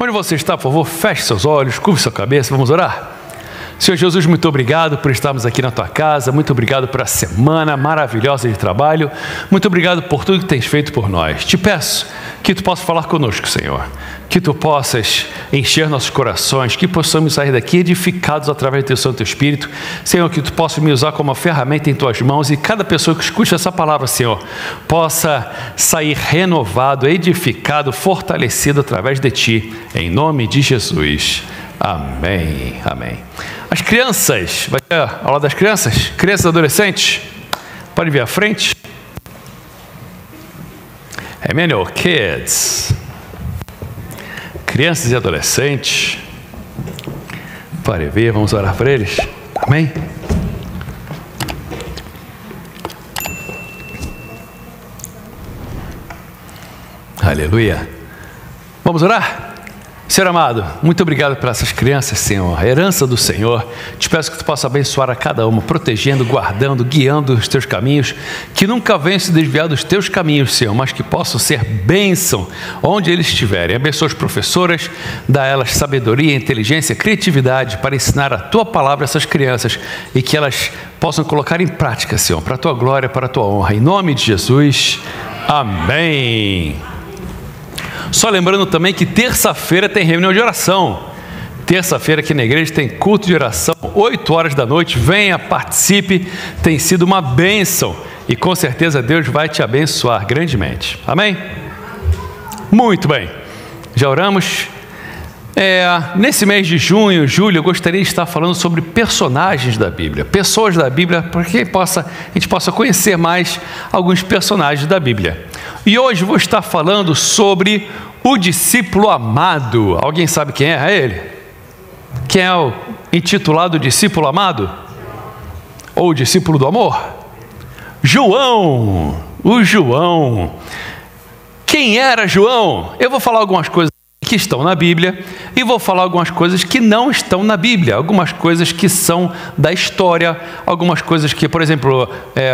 Onde você está, por favor, feche seus olhos, curve sua cabeça, vamos orar? Senhor Jesus, muito obrigado por estarmos aqui na Tua casa, muito obrigado por essa semana maravilhosa de trabalho, muito obrigado por tudo que tens feito por nós. Te peço que Tu possas falar conosco, Senhor, que Tu possas encher nossos corações, que possamos sair daqui edificados através do Teu Santo Espírito. Senhor, que Tu possas me usar como uma ferramenta em Tuas mãos e cada pessoa que escute essa palavra, Senhor, possa sair renovado, edificado, fortalecido através de Ti, em nome de Jesus. Amém, amém. As crianças, vai ter a aula das crianças? Crianças e adolescentes, podem vir à frente. Emmanuel Kids. Crianças e adolescentes, podem vir, vamos orar para eles. Amém? Aleluia. Vamos orar? Senhor amado, muito obrigado por essas crianças, Senhor, a herança do Senhor. Te peço que Tu possa abençoar a cada uma, protegendo, guardando, guiando os Teus caminhos, que nunca venham se desviar dos Teus caminhos, Senhor, mas que possam ser bênção onde eles estiverem. Abençoa as professoras, dá a elas sabedoria, inteligência, criatividade para ensinar a Tua palavra a essas crianças e que elas possam colocar em prática, Senhor, para a Tua glória, para a Tua honra. Em nome de Jesus, amém. Só lembrando também que terça-feira tem reunião de oração. Terça-feira aqui na igreja tem culto de oração, 8 horas da noite. Venha, participe, tem sido uma bênção. E com certeza Deus vai te abençoar grandemente. Amém? Muito bem. Já oramos? Nesse mês de junho, julho, eu gostaria de estar falando sobre personagens da Bíblia. Pessoas da Bíblia, para que a gente possa conhecer mais alguns personagens da Bíblia. E hoje vou estar falando sobre o discípulo amado. Alguém sabe quem é ele? Quem é o intitulado discípulo amado? Ou o discípulo do amor? João. O João. Quem era João? Eu vou falar algumas coisas que estão na Bíblia e vou falar algumas coisas que não estão na Bíblia, algumas coisas que são da história, algumas coisas que, por exemplo,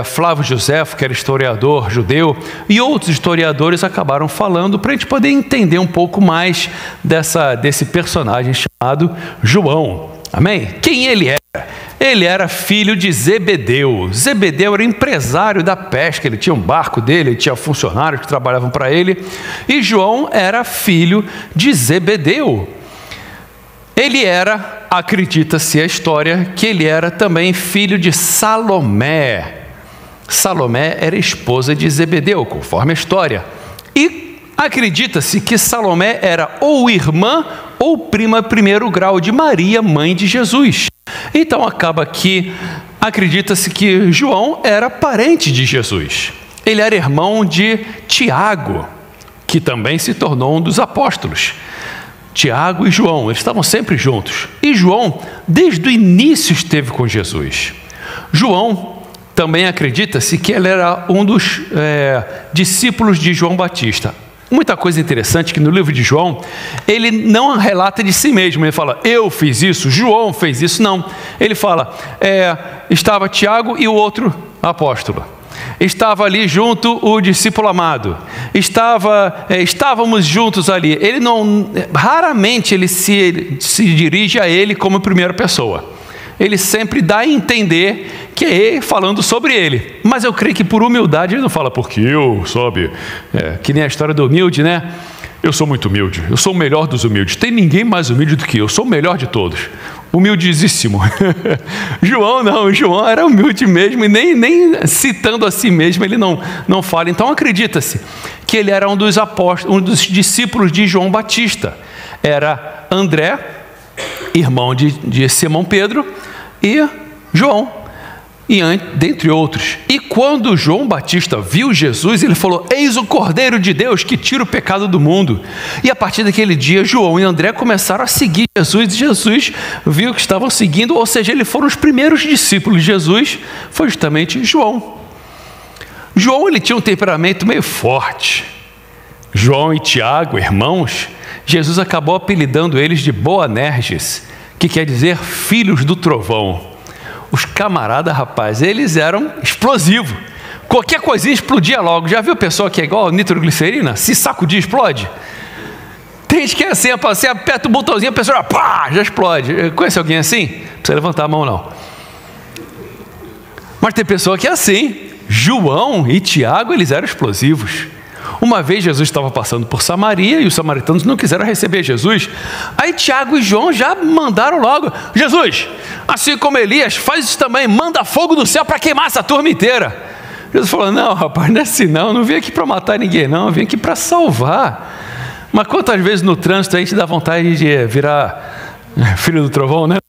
Flávio Josefo, que era historiador judeu, e outros historiadores acabaram falando para a gente poder entender um pouco mais desse personagem chamado João. Amém? Quem ele era? Ele era filho de Zebedeu. Zebedeu era empresário da pesca, ele tinha um barco dele, ele tinha funcionários que trabalhavam para ele. E João era filho de Zebedeu. Ele era, acredita-se a história, que ele era também filho de Salomé. Salomé era esposa de Zebedeu, conforme a história. E acredita-se que Salomé era ou irmã ou prima primeiro grau de Maria, mãe de Jesus. Então acaba que acredita-se que João era parente de Jesus. Ele era irmão de Tiago, que também se tornou um dos apóstolos. Tiago e João, eles estavam sempre juntos. E João, desde o início, esteve com Jesus. João também acredita-se que ele era um dos discípulos de João Batista. Muita coisa interessante que no livro de João, ele não relata de si mesmo, ele fala, eu fiz isso, João fez isso, não. Ele fala, estava Tiago e o outro apóstolo. Estava ali junto o discípulo amado. Estávamos juntos ali. Ele raramente ele se dirige a ele como primeira pessoa. Ele sempre dá a entender que é ele falando sobre ele. Mas eu creio que por humildade ele não fala, porque eu, sabe, que nem a história do humilde, né? Eu sou muito humilde, eu sou o melhor dos humildes. Tem ninguém mais humilde do que eu sou o melhor de todos. Humildíssimo. João não, João era humilde mesmo e nem citando a si mesmo ele não fala. Então acredita-se que ele era um dos apóstolos, um dos discípulos de João Batista. Era André, irmão de Simão Pedro, e João, e dentre outros. E quando João Batista viu Jesus, ele falou, eis o Cordeiro de Deus que tira o pecado do mundo. E a partir daquele dia, João e André começaram a seguir Jesus, e Jesus viu que estavam seguindo, ou seja, eles foram os primeiros discípulos de Jesus, foi justamente João. João, ele tinha um temperamento meio forte. João e Tiago, irmãos, Jesus acabou apelidando eles de Boanerges, que quer dizer filhos do trovão. Os camaradas, rapaz, eles eram explosivos. Qualquer coisinha explodia logo. Já viu pessoa que é igual nitroglicerina? Se sacudir, explode? Tem gente que é assim, você aperta o botãozinho, a pessoa pá, já explode. Conhece alguém assim? Não precisa levantar a mão não. Mas tem pessoa que é assim. João e Tiago, eles eram explosivos. Uma vez Jesus estava passando por Samaria e os samaritanos não quiseram receber Jesus. Aí Tiago e João já mandaram logo: Jesus, assim como Elias, faz isso também, manda fogo do céu para queimar essa turma inteira. Jesus falou: não, rapaz, não é assim não, não vim aqui para matar ninguém não, eu vim aqui para salvar. Mas quantas vezes no trânsito a gente dá vontade de virar filho do trovão, né?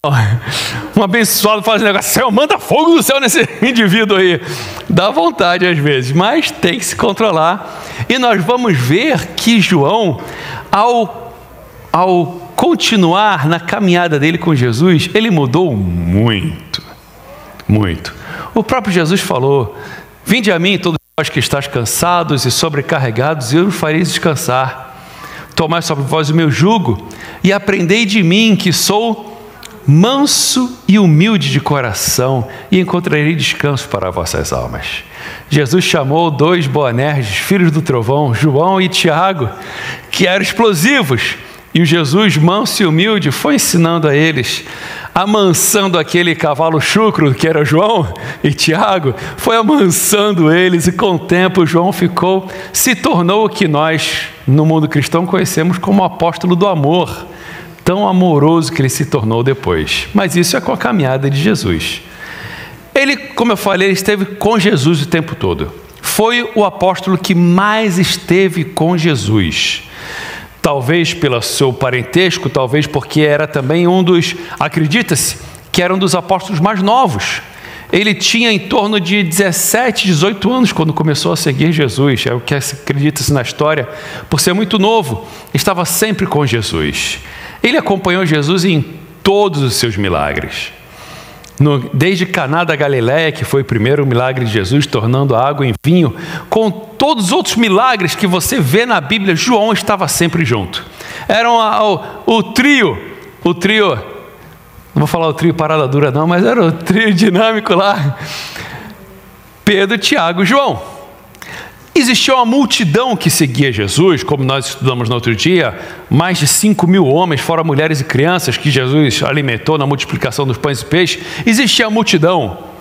Um abençoado faz um negócio: Senhor, manda fogo do céu nesse indivíduo aí. Dá vontade às vezes, mas tem que se controlar. E nós vamos ver que João, ao continuar na caminhada dele com Jesus, ele mudou muito, muito. O próprio Jesus falou: vinde a mim todos vós que estáis cansados e sobrecarregados, e eu vos farei descansar. Tomai sobre vós o meu jugo e aprendei de mim, que sou manso e humilde de coração, e encontrarei descanso para vossas almas. Jesus chamou 2 Boanerges, filhos do trovão, João e Tiago, que eram explosivos, e o Jesus manso e humilde foi ensinando a eles, amansando aquele cavalo chucro que era João e Tiago, foi amansando eles, e com o tempo João se tornou o que nós no mundo cristão conhecemos como apóstolo do amor, tão amoroso que ele se tornou depois. Mas isso é com a caminhada de Jesus. Ele, como eu falei, ele esteve com Jesus o tempo todo. Foi o apóstolo que mais esteve com Jesus. Talvez pelo seu parentesco, talvez porque era também acredita-se, que era um dos apóstolos mais novos. Ele tinha em torno de 17, 18 anos quando começou a seguir Jesus. É o que acredita-se na história. Por ser muito novo, estava sempre com Jesus. Ele acompanhou Jesus em todos os seus milagres. Desde Caná da Galileia, que foi o primeiro milagre de Jesus, tornando a água em vinho, com todos os outros milagres que você vê na Bíblia, João estava sempre junto. Era o trio, não vou falar o trio parada dura não, mas era o trio dinâmico lá, Pedro, Tiago e João. Existia uma multidão que seguia Jesus, como nós estudamos no outro dia, mais de 5.000 homens, fora mulheres e crianças, que Jesus alimentou na multiplicação dos pães e peixes. Existia a multidão.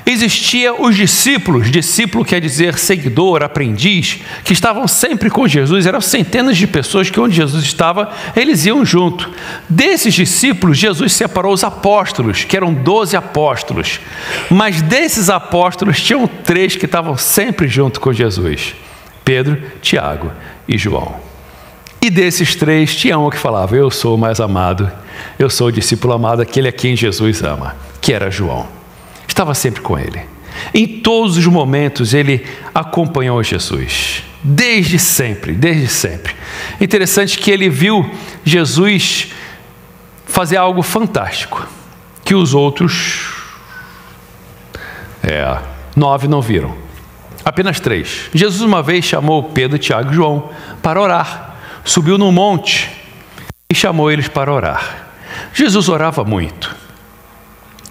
Existia os discípulos, discípulo quer dizer seguidor, aprendiz, que estavam sempre com Jesus. Eram centenas de pessoas que onde Jesus estava, eles iam junto. Desses discípulos, Jesus separou os apóstolos, que eram 12 apóstolos. Mas desses apóstolos, tinham 3 que estavam sempre junto com Jesus: Pedro, Tiago e João. E desses 3, tinha um que falava: eu sou o mais amado, eu sou o discípulo amado, aquele a quem Jesus ama, que era João. Estava sempre com ele. Em todos os momentos ele acompanhou Jesus. Desde sempre, desde sempre. Interessante que ele viu Jesus fazer algo fantástico, que os outros 9 não viram. Apenas 3. Jesus uma vez chamou Pedro, Tiago e João para orar. Subiu num monte e chamou eles para orar. Jesus orava muito.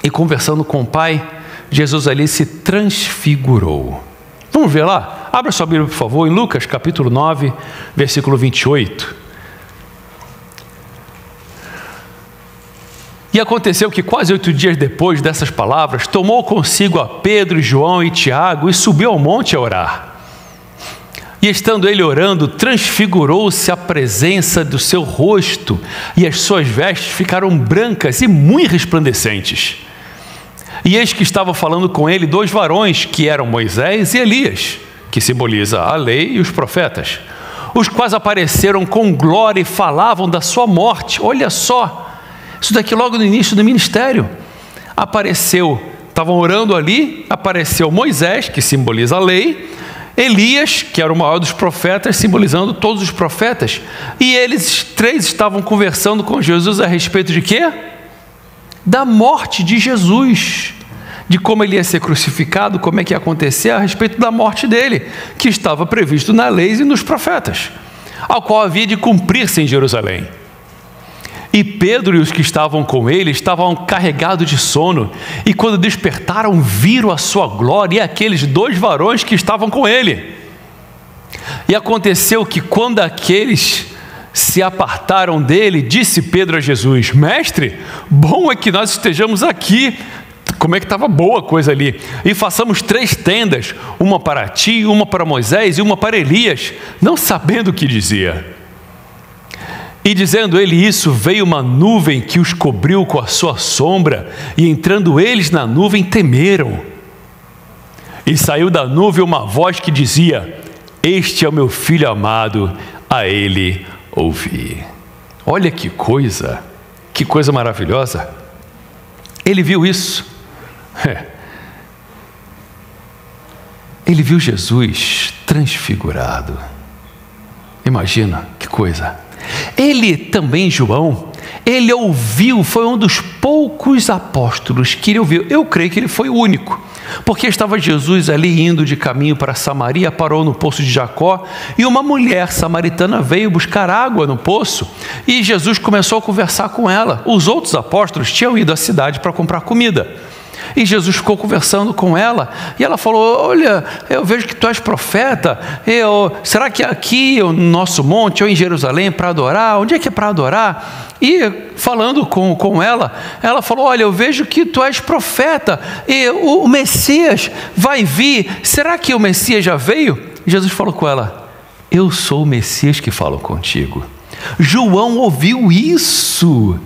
E conversando com o Pai, Jesus ali se transfigurou. Vamos ver lá? Abra sua Bíblia, por favor, em Lucas capítulo 9, versículo 28. E aconteceu que quase 8 dias depois dessas palavras, tomou consigo a Pedro, João e Tiago e subiu ao monte a orar. E estando ele orando, transfigurou-se a presença do seu rosto, e as suas vestes ficaram brancas e muito resplandecentes. E eis que estavam falando com ele 2 varões, que eram Moisés e Elias, que simboliza a lei e os profetas, os quais apareceram com glória e falavam da sua morte. Olha só, isso daqui logo no início do ministério. Estavam orando ali, apareceu Moisés, que simboliza a lei, Elias, que era o maior dos profetas, simbolizando todos os profetas. E eles 3 estavam conversando com Jesus a respeito de quê? Da morte de Jesus, de como ele ia ser crucificado, como é que ia acontecer, a respeito da morte dele, que estava previsto na lei e nos profetas, ao qual havia de cumprir-se em Jerusalém. E Pedro e os que estavam com ele estavam carregados de sono, e quando despertaram, viram a sua glória e aqueles 2 varões que estavam com ele. E aconteceu que quando aqueles se apartaram dele, disse Pedro a Jesus: Mestre, bom é que nós estejamos aqui. Como é que estava boa a coisa ali. E façamos 3 tendas, uma para ti, uma para Moisés e uma para Elias, não sabendo o que dizia. E dizendo ele isso, veio uma nuvem que os cobriu com a sua sombra, e entrando eles na nuvem, temeram. E saiu da nuvem uma voz que dizia: Este é o meu filho amado, a ele ouvi. Olha que coisa maravilhosa. Ele viu isso. Ele viu Jesus transfigurado. Imagina que coisa. Ele também, João, ele ouviu, foi um dos poucos apóstolos que ele ouviu. Eu creio que ele foi o único, porque estava Jesus ali indo de caminho para Samaria, parou no poço de Jacó, e uma mulher samaritana veio buscar água no poço, e Jesus começou a conversar com ela. Os outros apóstolos tinham ido à cidade para comprar comida, e Jesus ficou conversando com ela, e ela falou: olha, eu vejo que tu és profeta, será que aqui no nosso monte ou em Jerusalém para adorar? Onde é que é para adorar? E falando com ela, ela falou: olha, eu vejo que tu és profeta, e o Messias vai vir, será que o Messias já veio? Jesus falou com ela: eu sou o Messias que falo contigo. João ouviu isso,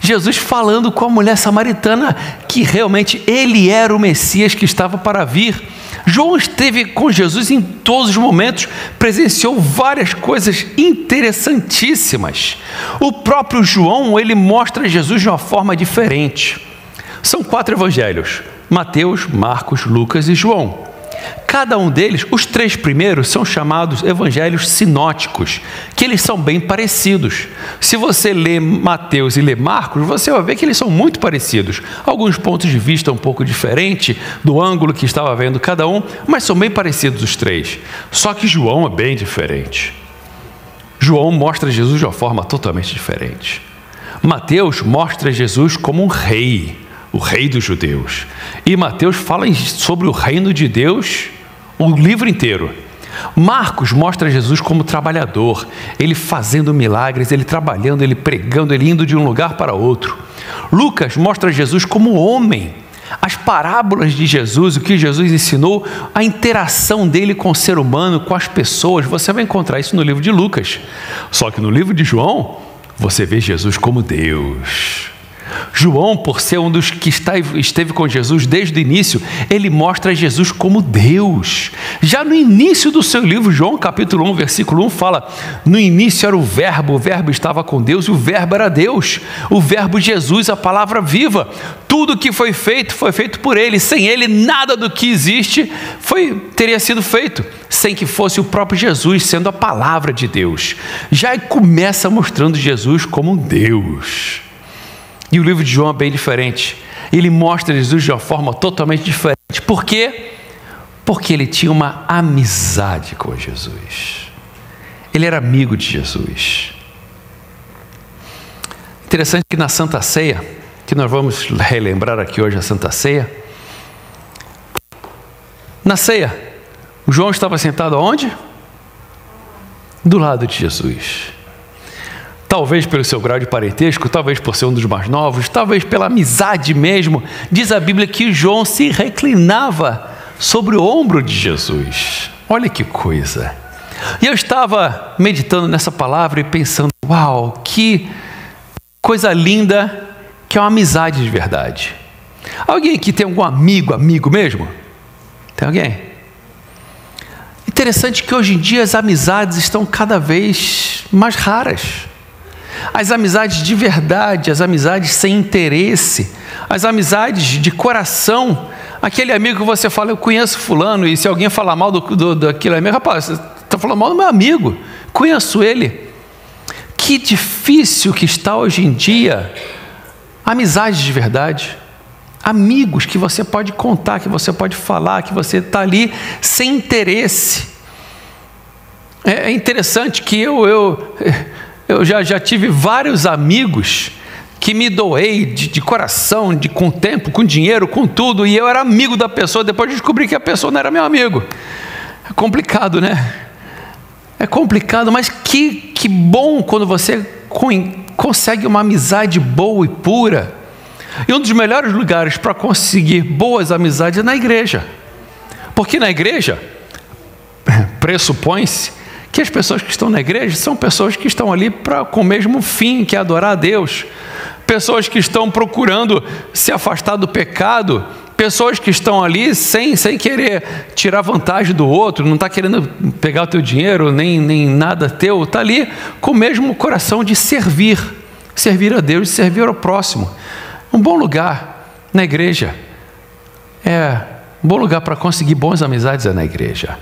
Jesus falando com a mulher samaritana, que realmente ele era o Messias que estava para vir. João esteve com Jesus em todos os momentos, presenciou várias coisas interessantíssimas. O próprio João, ele mostra Jesus de uma forma diferente. São 4 evangelhos: Mateus, Marcos, Lucas e João. Cada um deles, os 3 primeiros, são chamados evangelhos sinóticos, que eles são bem parecidos. Se você lê Mateus e lê Marcos, você vai ver que eles são muito parecidos. Alguns pontos de vista um pouco diferentes do ângulo que estava vendo cada um, mas são bem parecidos os 3. Só que João é bem diferente. João mostra Jesus de uma forma totalmente diferente. Mateus mostra Jesus como um rei, o rei dos judeus. E Mateus fala sobre o reino de Deus o livro inteiro. Marcos mostra Jesus como trabalhador, ele fazendo milagres, ele trabalhando, ele pregando, ele indo de um lugar para outro. Lucas mostra Jesus como homem, as parábolas de Jesus, o que Jesus ensinou, a interação dele com o ser humano, com as pessoas. Você vai encontrar isso no livro de Lucas. Só que no livro de João, você vê Jesus como Deus. João, por ser um dos que esteve com Jesus desde o início, ele mostra Jesus como Deus. Já no início do seu livro, João capítulo 1, versículo 1, fala: no início era o verbo estava com Deus, e o verbo era Deus. O verbo Jesus, a palavra viva. Tudo que foi feito por ele. Sem ele, nada do que existe teria sido feito, sem que fosse o próprio Jesus, sendo a palavra de Deus. Já começa mostrando Jesus como Deus. E o livro de João é bem diferente. Ele mostra Jesus de uma forma totalmente diferente. Por quê? Porque ele tinha uma amizade com Jesus. Ele era amigo de Jesus. Interessante que na Santa Ceia, que nós vamos relembrar aqui hoje a Santa Ceia. Na ceia, o João estava sentado aonde? Do lado de Jesus. Talvez pelo seu grau de parentesco, talvez por ser um dos mais novos, talvez pela amizade mesmo. Diz a Bíblia que João se reclinava sobre o ombro de Jesus. Olha que coisa. E eu estava meditando nessa palavra e pensando: uau, que coisa linda que é uma amizade de verdade. Alguém aqui tem algum amigo mesmo? Tem alguém? Interessante que hoje em dia as amizades estão cada vez mais raras. As amizades de verdade, as amizades sem interesse, as amizades de coração, aquele amigo que você fala: eu conheço fulano, e se alguém falar mal daquele amigo, rapaz, você está falando mal do meu amigo, conheço ele. Que difícil que está hoje em dia amizades de verdade, amigos que você pode contar, que você pode falar, que você está ali sem interesse. É interessante que eu já tive vários amigos que me doei de coração, com tempo, com dinheiro, com tudo, e eu era amigo da pessoa, depois descobri que a pessoa não era meu amigo. É complicado, né? É complicado, mas que que bom quando você consegue uma amizade boa e pura. E um dos melhores lugares para conseguir boas amizades é na igreja. Porque na igreja, pressupõe-se que as pessoas que estão na igreja são pessoas que estão ali com o mesmo fim, que é adorar a Deus. Pessoas que estão procurando se afastar do pecado. Pessoas que estão ali sem querer tirar vantagem do outro, não está querendo pegar o teu dinheiro, nem nada teu. Está ali com o mesmo coração de servir a Deus, de servir ao próximo. Um bom lugar na igreja um bom lugar para conseguir boas amizades é na igreja.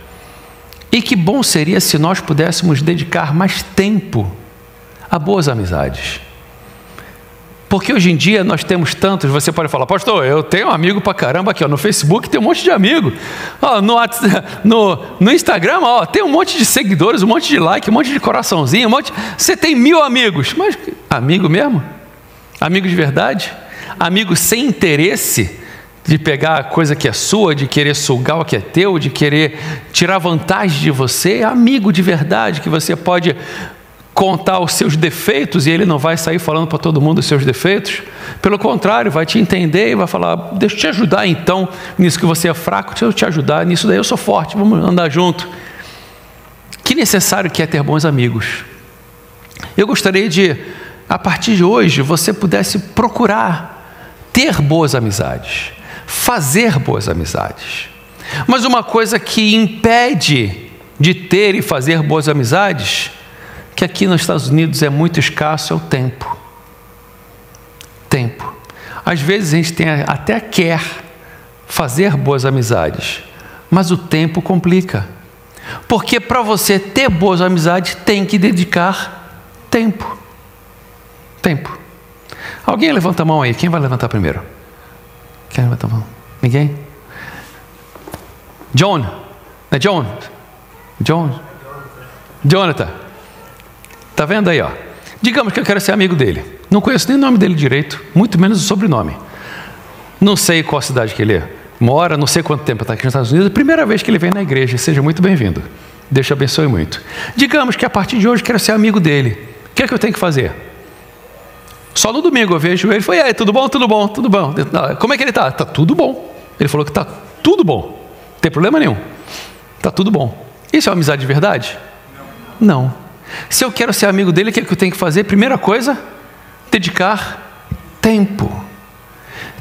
E que bom seria se nós pudéssemos dedicar mais tempo a boas amizades. Porque hoje em dia nós temos tantos, você pode falar, pastor, eu tenho um amigo pra caramba aqui, ó, no Facebook tem um monte de amigo, ó, no Instagram, ó, tem um monte de seguidores, um monte de like, um monte de coraçãozinho, você tem 1000 amigos, mas amigo mesmo? Amigo de verdade? Amigo sem interesse de pegar a coisa que é sua, de querer sugar o que é teu, de querer tirar vantagem de você? Amigo de verdade, que você pode contar os seus defeitos e ele não vai sair falando para todo mundo os seus defeitos. Pelo contrário, vai te entender e vai falar, deixa eu te ajudar então, nisso que você é fraco, deixa eu te ajudar, nisso daí eu sou forte, vamos andar junto. Que necessário que é ter bons amigos. Eu gostaria de, a partir de hoje, você pudesse procurar ter boas amizades, fazer boas amizades. Mas uma coisa que impede de ter e fazer boas amizades, que aqui nos Estados Unidos é muito escasso, é o tempo. Tempo. Às vezes a gente até quer fazer boas amizades, mas o tempo complica. Porque para você ter boas amizades, tem que dedicar tempo. Tempo. Alguém levanta a mão aí. Quem vai levantar primeiro? Quem levanta a mão? Ninguém? John. Não é John? John? Jonathan. Está vendo aí, ó? Digamos que eu quero ser amigo dele. Não conheço nem o nome dele direito, muito menos o sobrenome. Não sei qual cidade que ele mora, não sei quanto tempo está aqui nos Estados Unidos. Primeira vez que ele vem na igreja, seja muito bem-vindo. Deus te abençoe muito. Digamos que a partir de hoje eu quero ser amigo dele. O que é que eu tenho que fazer? Só no domingo eu vejo ele e falo, e aí, tudo bom? Tudo bom? Tudo bom? Como é que ele está? Está tudo bom. Ele falou que está tudo bom. Não tem problema nenhum. Está tudo bom. Isso é uma amizade de verdade? Não. Se eu quero ser amigo dele, o que é que eu tenho que fazer? Primeira coisa, dedicar tempo.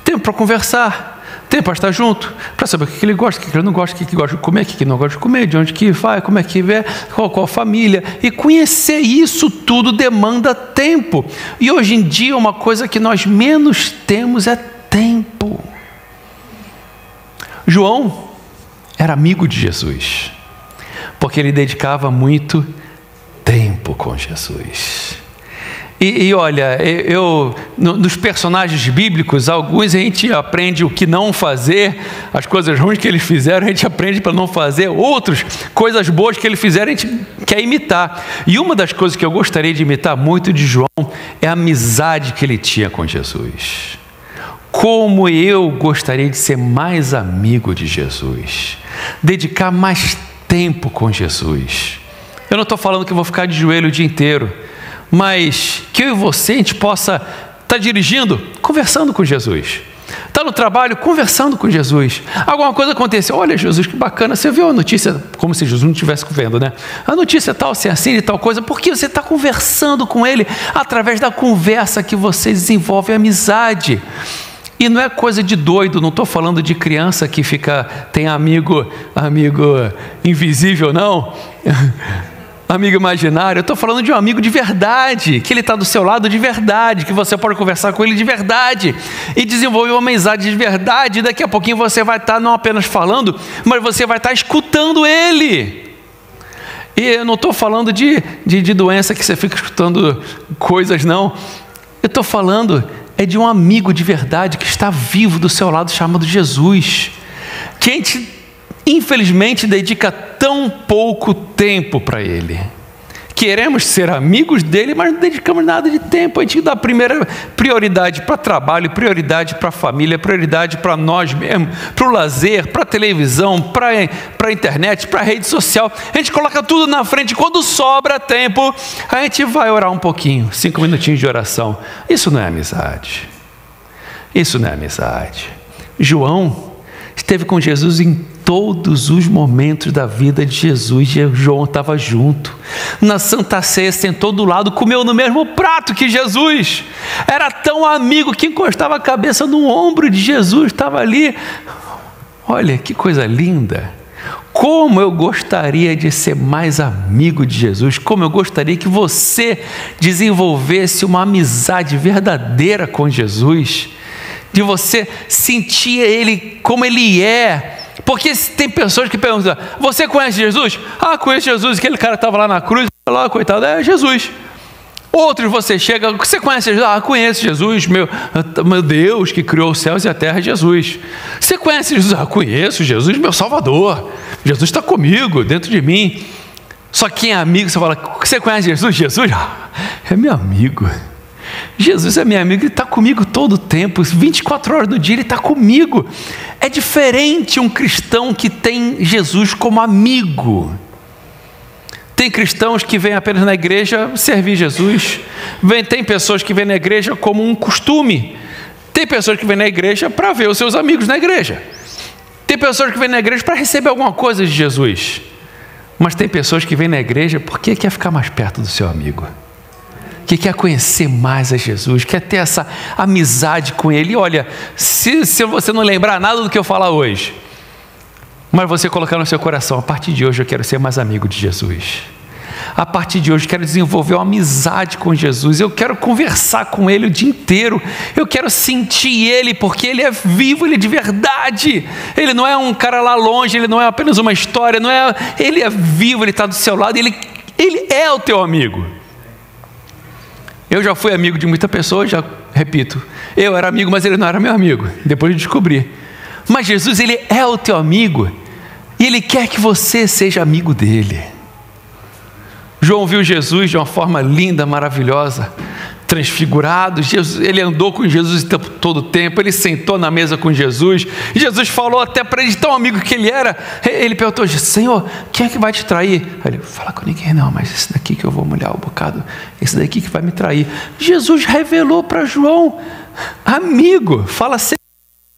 Tempo para conversar, tempo para estar junto, para saber o que ele gosta, o que ele não gosta, o que gosta de comer, o que não gosta de comer, de onde que vai, como é que vê, qual família. E conhecer isso tudo demanda tempo. E hoje em dia uma coisa que nós menos temos é tempo. João era amigo de Jesus, porque ele dedicava muito tempo com Jesus. E olha, nos personagens bíblicos, alguns a gente aprende o que não fazer, as coisas ruins que eles fizeram, a gente aprende para não fazer, outros, coisas boas que eles fizeram, a gente quer imitar. E uma das coisas que eu gostaria de imitar muito de João é a amizade que ele tinha com Jesus. Como eu gostaria de ser mais amigo de Jesus, dedicar mais tempo com Jesus. Eu não estou falando que eu vou ficar de joelho o dia inteiro, mas que eu e você, a gente possa estar dirigindo, conversando com Jesus. Está no trabalho, conversando com Jesus. Alguma coisa aconteceu, olha Jesus, que bacana, você viu a notícia, como se Jesus não estivesse vendo, né? A notícia tal, se é assim e tal coisa, porque você está conversando com Ele, através da conversa que você desenvolve amizade. E não é coisa de doido, não estou falando de criança que tem amigo invisível, não. Amigo imaginário, eu estou falando de um amigo de verdade, que ele está do seu lado de verdade, que você pode conversar com ele de verdade e desenvolver uma amizade de verdade. E daqui a pouquinho você vai estar não apenas falando, mas você vai estar escutando ele. E eu não estou falando de doença que você fica escutando coisas, não. Eu estou falando de um amigo de verdade que está vivo do seu lado, chamado Jesus, que a gente infelizmente dedica tão pouco tempo para ele, queremos ser amigos dele, mas não dedicamos nada de tempo. A gente dá a primeira prioridade para trabalho, prioridade para a família, prioridade para nós mesmos, para o lazer, para a televisão, para a internet, para a rede social. A gente coloca tudo na frente. Quando sobra tempo, a gente vai orar um pouquinho, 5 minutinhos de oração. Isso não é amizade. Isso não é amizade. João esteve com Jesus em todos os momentos da vida de Jesus. E João estava junto. Na Santa Ceia, sentou do lado, comeu no mesmo prato que Jesus. Era tão amigo que encostava a cabeça no ombro de Jesus. Estava ali. Olha que coisa linda. Como eu gostaria de ser mais amigo de Jesus. Como eu gostaria que você desenvolvesse uma amizade verdadeira com Jesus. De você sentir Ele como Ele é. Porque tem pessoas que perguntam: você conhece Jesus? Ah, conheço Jesus. Aquele cara estava lá na cruz, lá, coitado, é Jesus. Outros você chega: você conhece Jesus? Ah, conheço Jesus, meu Deus que criou os céus e a terra, Jesus. Você conhece Jesus? Ah, conheço Jesus, meu Salvador. Jesus está comigo, dentro de mim. Só que quem é amigo, você fala: você conhece Jesus? Jesus é meu amigo. Jesus é meu amigo, Ele está comigo todo o tempo, 24 horas do dia Ele está comigo. É diferente um cristão que tem Jesus como amigo. Tem cristãos que vêm apenas na igreja servir Jesus. Tem pessoas que vêm na igreja como um costume. Tem pessoas que vêm na igreja para ver os seus amigos na igreja. Tem pessoas que vêm na igreja para receber alguma coisa de Jesus. Mas tem pessoas que vêm na igreja porque quer ficar mais perto do seu amigo, que quer conhecer mais a Jesus, quer ter essa amizade com Ele. E olha, se você não lembrar nada do que eu falar hoje, mas você colocar no seu coração: a partir de hoje eu quero ser mais amigo de Jesus. A partir de hoje eu quero desenvolver uma amizade com Jesus. Eu quero conversar com Ele o dia inteiro. Eu quero sentir Ele, porque Ele é vivo, Ele é de verdade. Ele não é um cara lá longe, Ele não é apenas uma história, Ele é vivo, Ele está do seu lado, Ele é o teu amigo. Eu já fui amigo de muita pessoa, já repito, eu era amigo, mas Ele não era meu amigo, depois de descobrir. Mas Jesus, Ele é o teu amigo, e Ele quer que você seja amigo dEle. João viu Jesus de uma forma linda, maravilhosa, transfigurado. Ele andou com Jesus todo o tempo, ele sentou na mesa com Jesus, e Jesus falou até para ele, tão amigo que ele era. Ele perguntou: Senhor, quem é que vai te trair? Ele: fala com ninguém não, mas esse daqui que eu vou molhar o bocado, esse daqui que vai me trair. Jesus revelou para João: amigo, fala sempre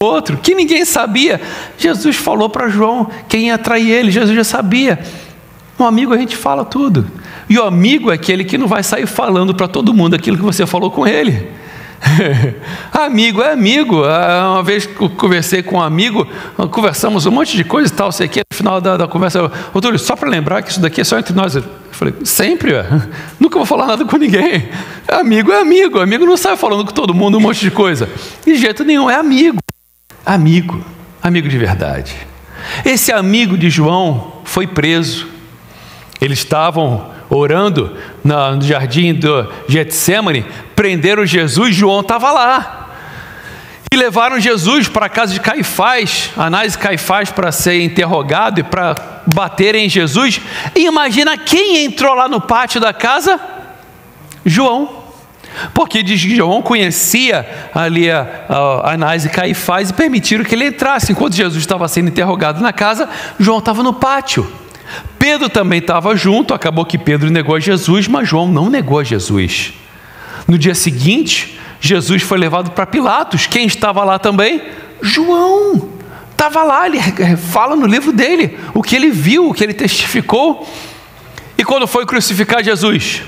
outro, que ninguém sabia. Jesus falou para João quem ia trair ele. Jesus já sabia. Um amigo, a gente fala tudo. E o amigo é aquele que não vai sair falando para todo mundo aquilo que você falou com ele. Amigo é amigo. Uma vez que eu conversei com um amigo, conversamos um monte de coisa e tal, sei que no final da conversa: ô Túlio, só para lembrar que isso daqui é só entre nós. Eu falei: sempre, nunca vou falar nada com ninguém. Amigo é amigo. Amigo não sai falando com todo mundo um monte de coisa. De jeito nenhum, é amigo. Amigo de verdade. Esse amigo de João foi preso. Eles estavam orando no jardim do Getsemane, prenderam Jesus, João estava lá. E levaram Jesus para a casa de Caifás, Anás e Caifás, para ser interrogado e para baterem em Jesus. E imagina quem entrou lá no pátio da casa? João. Porque diz que João conhecia ali Anás e Caifás e permitiram que ele entrasse. Enquanto Jesus estava sendo interrogado na casa, João estava no pátio. Pedro também estava junto. Acabou que Pedro negou a Jesus, mas João não negou a Jesus. No dia seguinte, Jesus foi levado para Pilatos. Quem estava lá também? João. Estava lá, ele fala no livro dele o que ele viu, o que ele testificou. E quando foi crucificar Jesus,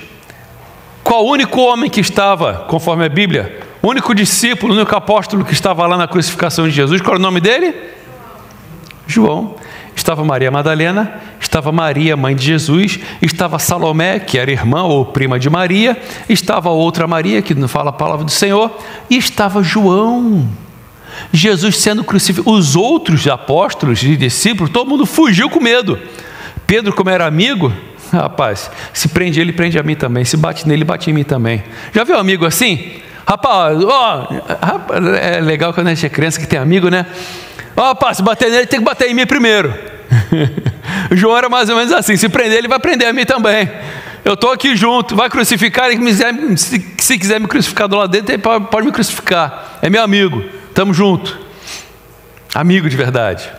qual o único homem que estava, conforme a Bíblia, o único discípulo, o único apóstolo que estava lá na crucificação de Jesus, qual era o nome dele? João. Estava Maria Madalena, estava Maria, mãe de Jesus, estava Salomé, que era irmã ou prima de Maria, estava outra Maria, que não fala a palavra do Senhor, e estava João. Jesus sendo crucificado. Os outros apóstolos e discípulos, todo mundo fugiu com medo. Pedro, como era amigo, rapaz, se prende ele, prende a mim também. Se bate nele, bate em mim também. Já viu um amigo assim? Rapaz, é legal quando a gente é criança que tem amigo, né? Rapaz, se bater nele, tem que bater em mim primeiro. João era mais ou menos assim: se prender, ele vai prender a mim também. eu estou aqui junto, vai crucificar, se quiser me crucificar do lado dele, pode me crucificar, é meu amigo, estamos juntos, amigo de verdade.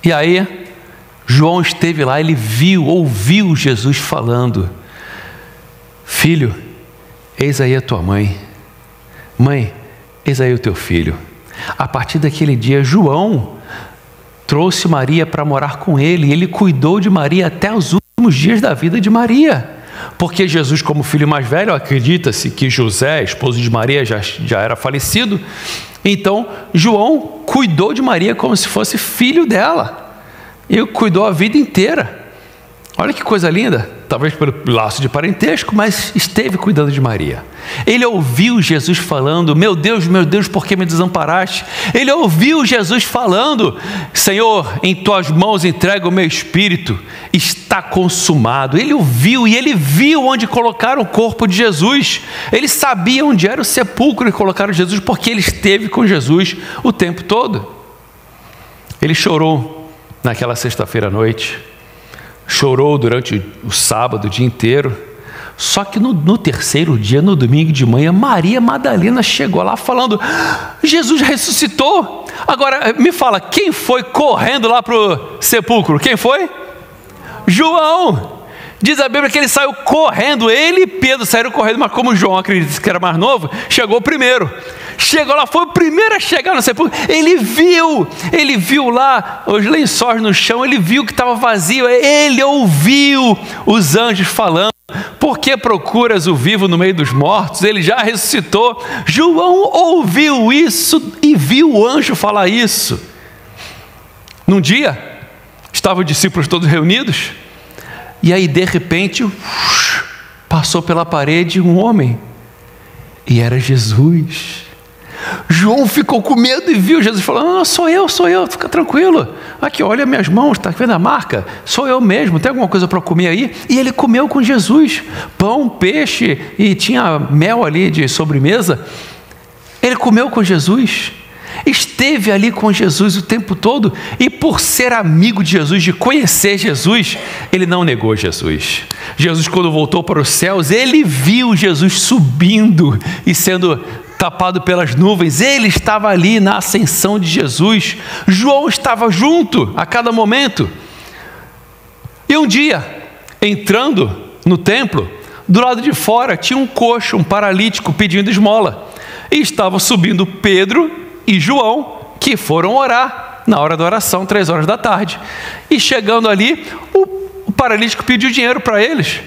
E aí, João esteve lá, ele ouviu Jesus falando: filho, eis aí a tua mãe, mãe, eis aí o teu filho. A partir daquele dia, João trouxe Maria para morar com ele, e ele cuidou de Maria até os últimos dias da vida de Maria, porque Jesus, como filho mais velho, acredita-se que José, esposo de Maria, já era falecido, então João cuidou de Maria como se fosse filho dela, e cuidou a vida inteira. Olha que coisa linda, talvez pelo laço de parentesco, mas esteve cuidando de Maria. Ele ouviu Jesus falando: meu Deus, por que me desamparaste? Ele ouviu Jesus falando: Senhor, em tuas mãos entrego o meu espírito, está consumado. Ele ouviu, e ele viu onde colocaram o corpo de Jesus. Ele sabia onde era o sepulcro e colocaram Jesus, porque ele esteve com Jesus o tempo todo. Ele chorou naquela sexta-feira à noite, chorou durante o sábado, o dia inteiro. Só que no terceiro dia, no domingo de manhã, Maria Madalena chegou lá falando: Jesus ressuscitou. Agora me fala, quem foi correndo lá para o sepulcro? Quem foi? João. Diz a Bíblia que ele saiu correndo, ele e Pedro saíram correndo, mas como João, acredita que era mais novo, chegou primeiro. Chegou lá, foi o primeiro a chegar no sepulcro. Ele viu lá os lençóis no chão, ele viu que estava vazio, ele ouviu os anjos falando: por que procuras o vivo no meio dos mortos? Ele já ressuscitou. João ouviu isso e viu o anjo falar isso. Num dia, estavam os discípulos todos reunidos, e aí de repente passou pela parede um homem, e era Jesus. João ficou com medo e viu Jesus falando: não, sou eu, fica tranquilo, aqui olha minhas mãos, está vendo a marca? Sou eu mesmo, tem alguma coisa para comer aí? E ele comeu com Jesus, pão, peixe, e tinha mel ali de sobremesa. Ele comeu com Jesus, esteve ali com Jesus o tempo todo, e por ser amigo de Jesus, de conhecer Jesus, ele não negou Jesus. Jesus, quando voltou para os céus, ele viu Jesus subindo e sendo tapado pelas nuvens. Ele estava ali na ascensão de Jesus. João estava junto a cada momento. E um dia, entrando no templo, do lado de fora tinha um coxo, um paralítico pedindo esmola, e estavam subindo Pedro e João, que foram orar na hora da oração, 3 horas da tarde. E chegando ali, o paralítico pediu dinheiro para eles.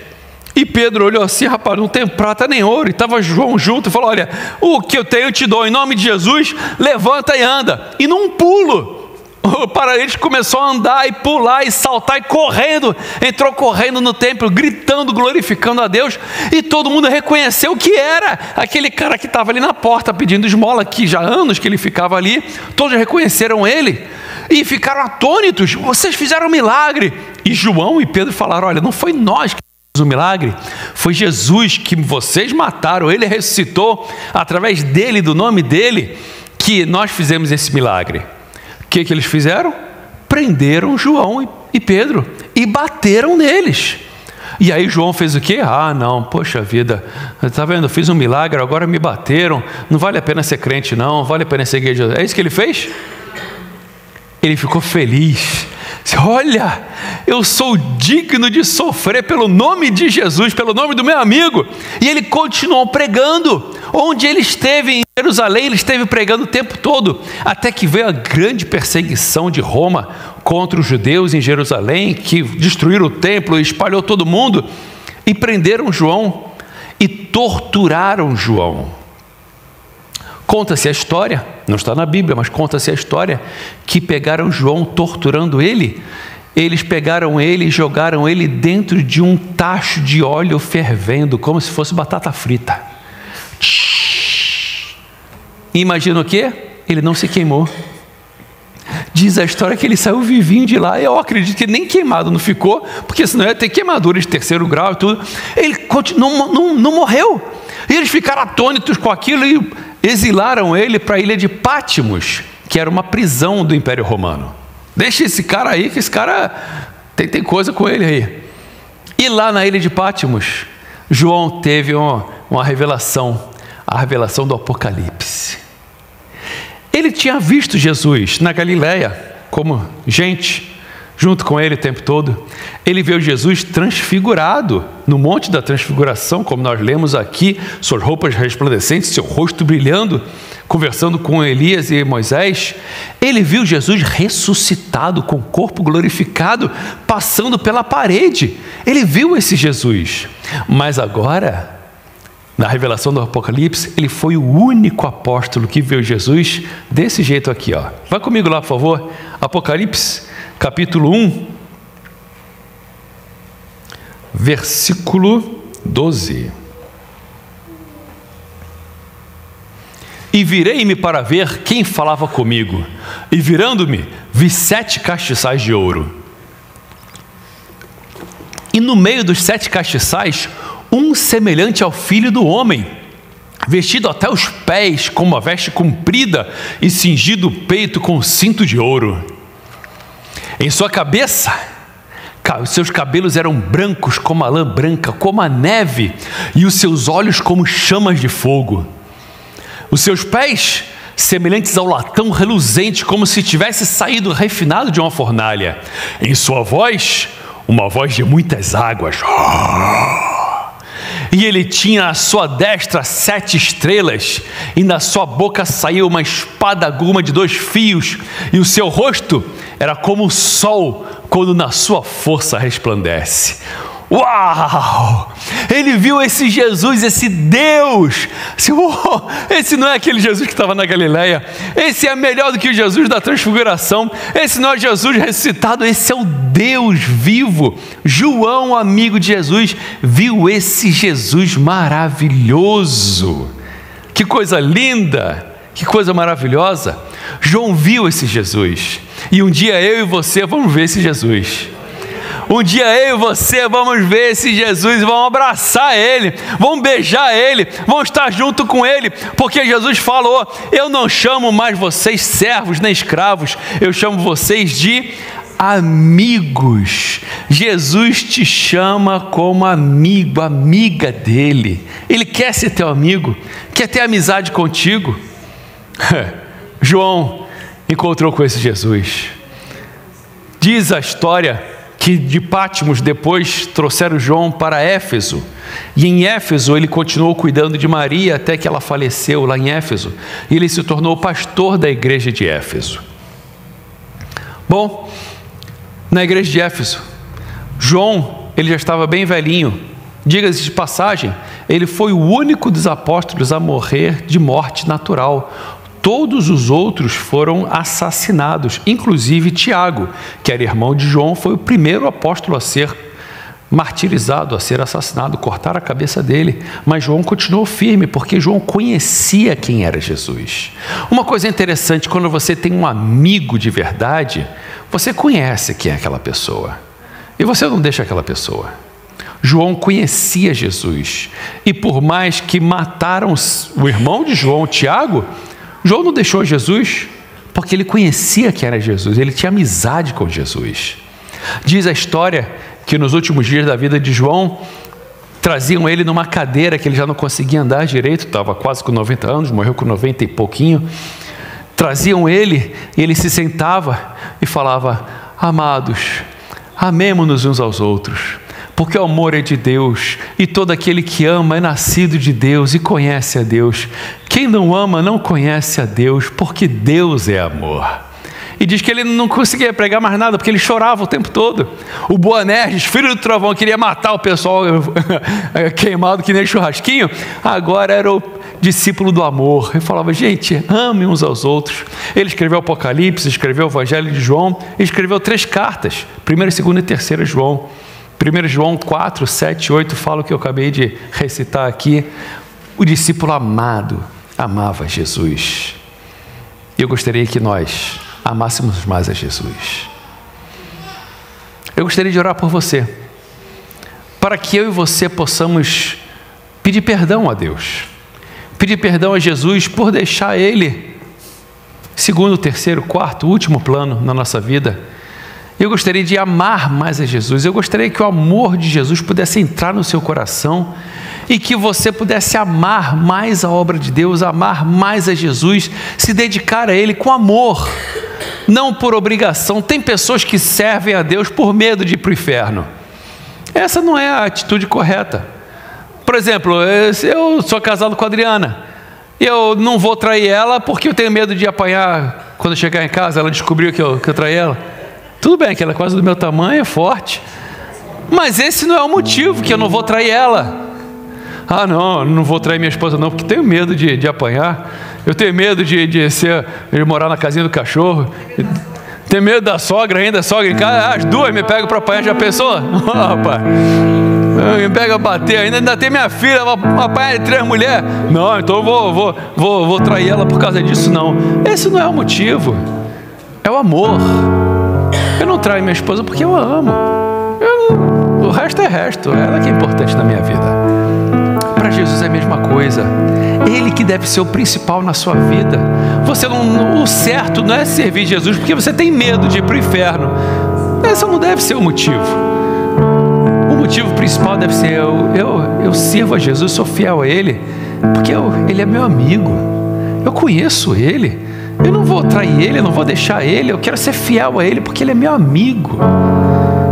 E Pedro olhou assim: rapaz, não tem prata nem ouro. E estava João junto e falou: olha, o que eu tenho eu te dou, em nome de Jesus, levanta e anda. E num pulo, o paralítico começou a andar e pular e saltar e correndo, entrou correndo no templo, gritando, glorificando a Deus, e todo mundo reconheceu que era aquele cara que estava ali na porta pedindo esmola, que já há anos que ele ficava ali. Todos reconheceram ele e ficaram atônitos: vocês fizeram um milagre. E João e Pedro falaram: olha, não foi nós que o milagre, foi Jesus que vocês mataram, ele ressuscitou, através dele, do nome dele, que nós fizemos esse milagre. O que eles fizeram? Prenderam João e Pedro e bateram neles. E aí João fez o quê? Ah, não, poxa vida, está vendo, eu fiz um milagre, agora me bateram, não vale a pena ser crente não, vale a pena seguir Jesus. É isso que ele fez? Ele ficou feliz. Olha, eu sou digno de sofrer pelo nome de Jesus, pelo nome do meu amigo. E ele continuou pregando. Onde ele esteve em Jerusalém, ele esteve pregando o tempo todo, até que veio a grande perseguição de Roma contra os judeus em Jerusalém, que destruíram o templo e espalhou todo mundo, e prenderam João e torturaram João. Conta-se a história, não está na Bíblia, mas conta-se a história, que pegaram João torturando ele. Eles pegaram ele e jogaram ele dentro de um tacho de óleo fervendo, como se fosse batata frita. E imagina o quê? Ele não se queimou. Diz a história que ele saiu vivinho de lá. Eu acredito que nem queimado não ficou, porque senão ia ter queimadura de 3º grau e tudo. Ele não morreu. E eles ficaram atônitos com aquilo e exilaram ele para a ilha de Pátimos, que era uma prisão do Império Romano. Deixa esse cara aí, que esse cara tem coisa com ele aí. E lá na ilha de Pátimos, João teve uma revelação, a revelação do Apocalipse. Ele tinha visto Jesus na Galileia, como gente, junto com ele o tempo todo. Ele viu Jesus transfigurado no Monte da Transfiguração, como nós lemos aqui, suas roupas resplandecentes, seu rosto brilhando, conversando com Elias e Moisés. Ele viu Jesus ressuscitado, com o corpo glorificado, passando pela parede. Ele viu esse Jesus. Mas agora, na revelação do Apocalipse, ele foi o único apóstolo que viu Jesus desse jeito aqui, ó. Vai comigo lá, por favor. Apocalipse, capítulo 1, versículo 12. E virei-me para ver quem falava comigo, e virando-me, vi 7 castiçais de ouro. E no meio dos 7 castiçais, um semelhante ao Filho do Homem, vestido até os pés com uma veste comprida e cingido o peito com um cinto de ouro. Em sua cabeça, os seus cabelos eram brancos como a lã branca, como a neve, e os seus olhos como chamas de fogo. Os seus pés, semelhantes ao latão reluzente, como se tivesse saído refinado de uma fornalha. Em sua voz, uma voz de muitas águas. E ele tinha à sua destra 7 estrelas, e na sua boca saía uma espada aguda de 2 fios, e o seu rosto era como o sol quando na sua força resplandece. Uau! Ele viu esse Jesus, esse Deus. Esse não é aquele Jesus que estava na Galileia. Esse é melhor do que o Jesus da transfiguração. Esse não é Jesus ressuscitado, esse é o Deus vivo. João, amigo de Jesus, viu esse Jesus maravilhoso. Que coisa linda, que coisa maravilhosa. João viu esse Jesus. E um dia eu e você vamos ver esse Jesus. Um dia eu e você vamos ver esse Jesus e vamos abraçar Ele, vamos beijar Ele, vamos estar junto com Ele, porque Jesus falou: eu não chamo mais vocês servos nem escravos, eu chamo vocês de amigos. Jesus te chama como amigo, amiga dele. Ele quer ser teu amigo, quer ter amizade contigo. João encontrou com esse Jesus. Diz a história que de Pátimos depois trouxeram João para Éfeso, e em Éfeso ele continuou cuidando de Maria até que ela faleceu lá em Éfeso, e ele se tornou pastor da igreja de Éfeso. Bom, na igreja de Éfeso, João, ele já estava bem velhinho. Diga-se de passagem, ele foi o único dos apóstolos a morrer de morte natural. Todos os outros foram assassinados, inclusive Tiago, que era irmão de João, foi o primeiro apóstolo a ser martirizado, a ser assassinado, cortaram a cabeça dele. Mas João continuou firme, porque João conhecia quem era Jesus. Uma coisa interessante, quando você tem um amigo de verdade, você conhece quem é aquela pessoa, e você não deixa aquela pessoa. João conhecia Jesus, e por mais que mataram o irmão de João, Tiago, João não deixou Jesus, porque ele conhecia quem era Jesus, ele tinha amizade com Jesus. Diz a história que nos últimos dias da vida de João, traziam ele numa cadeira que ele já não conseguia andar direito, estava quase com 90 anos, morreu com 90 e pouquinho. Traziam ele e ele se sentava e falava: amados, amemo-nos uns aos outros, porque o amor é de Deus, e todo aquele que ama é nascido de Deus e conhece a Deus. Quem não ama não conhece a Deus, porque Deus é amor. E diz que ele não conseguia pregar mais nada, porque ele chorava o tempo todo. O Boanerges, filho do trovão, queria matar o pessoal queimado que nem churrasquinho, agora era o discípulo do amor. Ele falava: gente, ame uns aos outros. Ele escreveu o Apocalipse, escreveu o Evangelho de João, e escreveu 3 cartas, 1ª, 2ª e 3ª João. 1 João 4, 7 e 8 fala o que eu acabei de recitar aqui. O discípulo amado amava Jesus. E eu gostaria que nós amássemos mais a Jesus. Eu gostaria de orar por você, para que eu e você possamos pedir perdão a Deus, pedir perdão a Jesus por deixar Ele segundo, terceiro, quarto, último plano na nossa vida. Eu gostaria de amar mais a Jesus. Eu gostaria que o amor de Jesus pudesse entrar no seu coração e que você pudesse amar mais a obra de Deus, amar mais a Jesus, se dedicar a Ele com amor, não por obrigação. Tem pessoas que servem a Deus por medo de ir para o inferno. Essa não é a atitude correta. Por exemplo, eu sou casado com a Adriana, eu não vou trair ela porque eu tenho medo de apanhar quando eu chegar em casa, ela descobriu que eu traí ela. Tudo bem que ela é quase do meu tamanho, é forte, mas esse não é o motivo que eu não vou trair ela. Ah, não vou trair minha esposa não, porque tenho medo de apanhar. Eu tenho medo de morar na casinha do cachorro. Tenho medo da sogra ainda, sogra em casa. As duas me pegam para apanhar, já pensou? Oh, rapaz, me pega a bater ainda tem minha filha, vou apanhar de 3 mulheres. Não, então eu vou trair ela por causa disso, não. Esse não é o motivo, é o amor. Eu não traio minha esposa porque eu a amo. O resto é resto, ela que é importante na minha vida. Para Jesus é a mesma coisa. Ele que deve ser o principal na sua vida. O certo não é servir Jesus porque você tem medo de ir para o inferno. Esse não deve ser o motivo. O motivo principal deve ser eu sirvo a Jesus, sou fiel a Ele, porque Ele é meu amigo. Eu conheço Ele. Eu não vou trair Ele, eu não vou deixar Ele. Eu quero ser fiel a Ele porque Ele é meu amigo.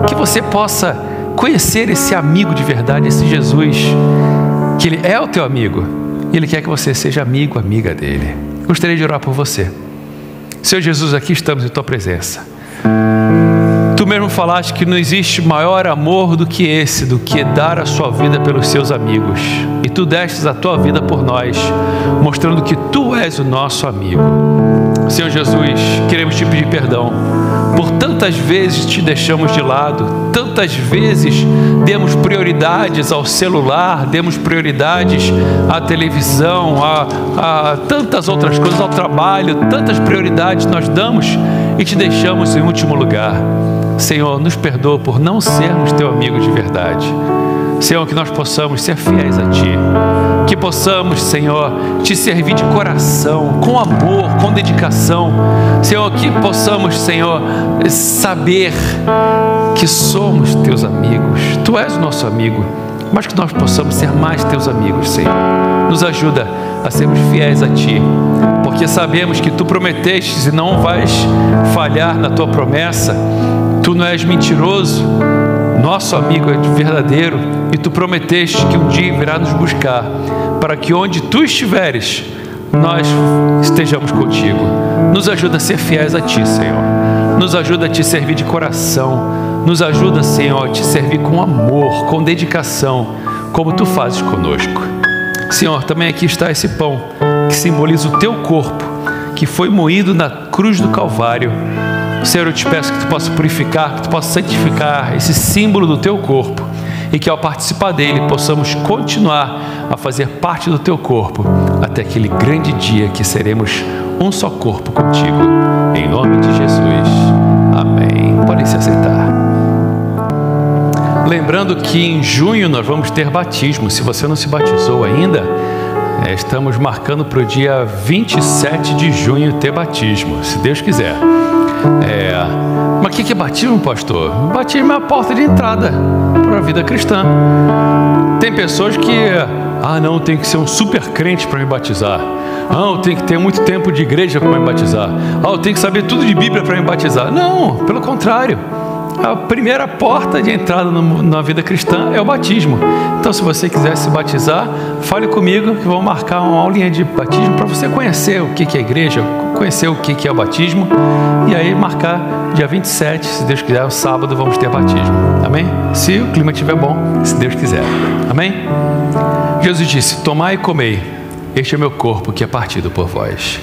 Que você possa conhecer esse amigo de verdade, esse Jesus, que Ele é o teu amigo, e Ele quer que você seja amigo, amiga dEle. Gostaria de orar por você. Senhor Jesus, aqui estamos em Tua presença. Tu mesmo falaste que não existe maior amor do que esse, do que dar a sua vida pelos seus amigos. E Tu destes a Tua vida por nós, mostrando que Tu és o nosso amigo. Senhor Jesus, queremos Te pedir perdão por tantas vezes Te deixamos de lado, tantas vezes demos prioridades ao celular, demos prioridades à televisão, a tantas outras coisas, ao trabalho, tantas prioridades nós damos e Te deixamos em último lugar. Senhor, nos perdoa por não sermos Teu amigo de verdade. Senhor, que nós possamos ser fiéis a Ti, que possamos, Senhor, Te servir de coração, com amor, com dedicação. Senhor, que possamos, Senhor, saber que somos Teus amigos. Tu és o nosso amigo, mas que nós possamos ser mais Teus amigos, Senhor. Nos ajuda a sermos fiéis a Ti, porque sabemos que Tu prometestes e não vais falhar na Tua promessa. Tu não és mentiroso, nosso amigo é verdadeiro, e Tu prometeste que um dia virá nos buscar, para que onde Tu estiveres, nós estejamos contigo. Nos ajuda a ser fiéis a Ti, Senhor. Nos ajuda a Te servir de coração. Nos ajuda, Senhor, a Te servir com amor, com dedicação, como Tu fazes conosco. Senhor, também aqui está esse pão, que simboliza o Teu corpo, que foi moído na cruz do Calvário. Senhor, eu Te peço que Tu possa purificar, que Tu possa santificar esse símbolo do Teu corpo, e que ao participar dele possamos continuar a fazer parte do Teu corpo até aquele grande dia que seremos um só corpo contigo. Em nome de Jesus. Amém. Podem se assentar. Lembrando que em junho nós vamos ter batismo. Se você não se batizou ainda, estamos marcando para o dia 27 de junho ter batismo, se Deus quiser. Mas o que é batismo, pastor? Batismo é a porta de entrada para a vida cristã. Tem pessoas que não, tem que ser um super crente para me batizar. Eu tenho que ter muito tempo de igreja para me batizar. Eu tenho que saber tudo de Bíblia para me batizar. Não, pelo contrário. A primeira porta de entrada na vida cristã é o batismo. Então, se você quiser se batizar, fale comigo que vamos marcar uma aulinha de batismo para você conhecer o que é a igreja, conhecer o que é o batismo, e aí marcar dia 27, se Deus quiser, sábado vamos ter batismo. Amém? Se o clima estiver bom, se Deus quiser. Amém? Jesus disse: tomai e comei, este é meu corpo que é partido por vós.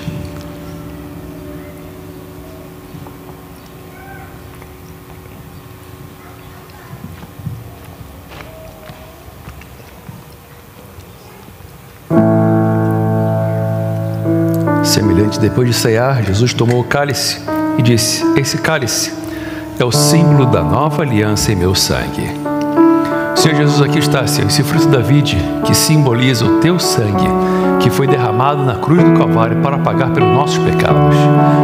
Semelhante, depois de ceiar, Jesus tomou o cálice e disse: esse cálice é o símbolo da nova aliança em meu sangue. Senhor Jesus, aqui está, Senhor, esse fruto da vide que simboliza o Teu sangue, que foi derramado derramado na cruz do Calvário para pagar pelos nossos pecados.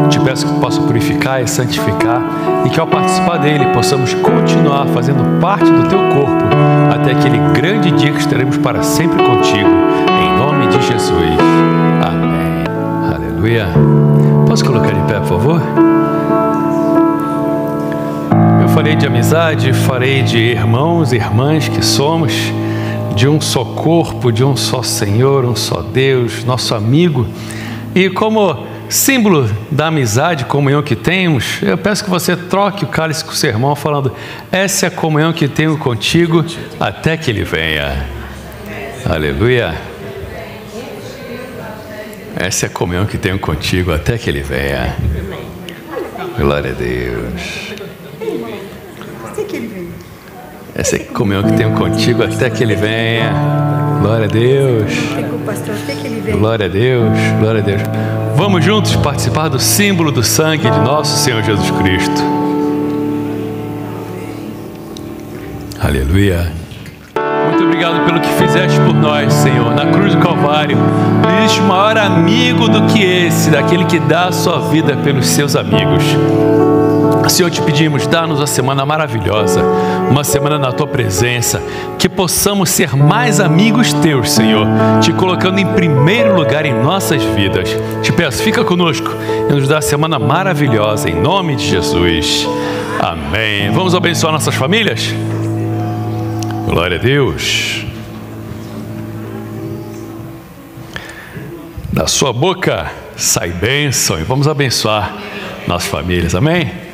Te peço que tu possa purificar e santificar e que ao participar dele possamos continuar fazendo parte do teu corpo até aquele grande dia que estaremos para sempre contigo. Em nome de Jesus. Amém. Aleluia. Posso colocar de pé, por favor? Eu falei de amizade, falei de irmãos e irmãs que somos, de um só corpo, de um só Senhor, um só Deus, nosso amigo. E como símbolo da amizade, comunhão que temos, eu peço que você troque o cálice com o seu irmão, falando: essa é a comunhão que tenho contigo até que ele venha. Aleluia. Essa é a comunhão que tenho contigo até que ele venha. Glória a Deus. Essa é a comunhão que tenho contigo até que ele venha. Glória a Deus. Glória a Deus. Glória a Deus. Vamos juntos participar do símbolo do sangue de nosso Senhor Jesus Cristo. Aleluia. Muito obrigado pelo que fizeste por nós, Senhor, na cruz do Calvário. Não existe maior amigo do que esse, daquele que dá a sua vida pelos seus amigos. Senhor, te pedimos, dá-nos uma semana maravilhosa, uma semana na Tua presença, que possamos ser mais amigos Teus, Senhor, Te colocando em primeiro lugar em nossas vidas. Te peço, fica conosco e nos dá uma semana maravilhosa, em nome de Jesus. Amém. Vamos abençoar nossas famílias? Glória a Deus. Da sua boca sai bênção e vamos abençoar nossas famílias, amém? Amém.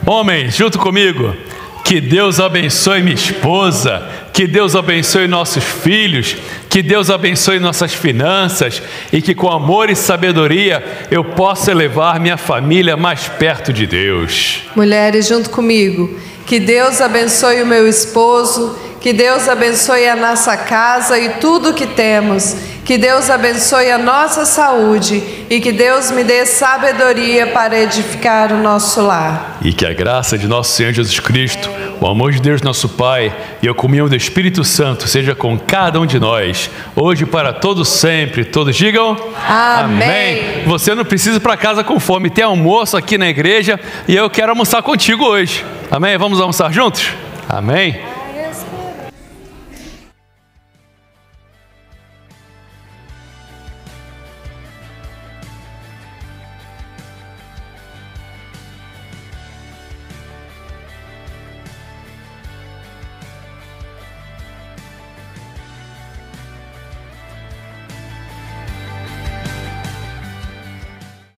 Homens, junto comigo, que Deus abençoe minha esposa, que Deus abençoe nossos filhos, que Deus abençoe nossas finanças e que com amor e sabedoria eu possa levar minha família mais perto de Deus. Mulheres, junto comigo, que Deus abençoe o meu esposo, que Deus abençoe a nossa casa e tudo que temos. Que Deus abençoe a nossa saúde e que Deus me dê sabedoria para edificar o nosso lar. E que a graça de nosso Senhor Jesus Cristo, o amor de Deus nosso Pai e a comunhão do Espírito Santo seja com cada um de nós, hoje e para todos sempre. Todos digam amém. Você não precisa ir para casa com fome, tem almoço aqui na igreja e eu quero almoçar contigo hoje. Amém? Vamos almoçar juntos? Amém?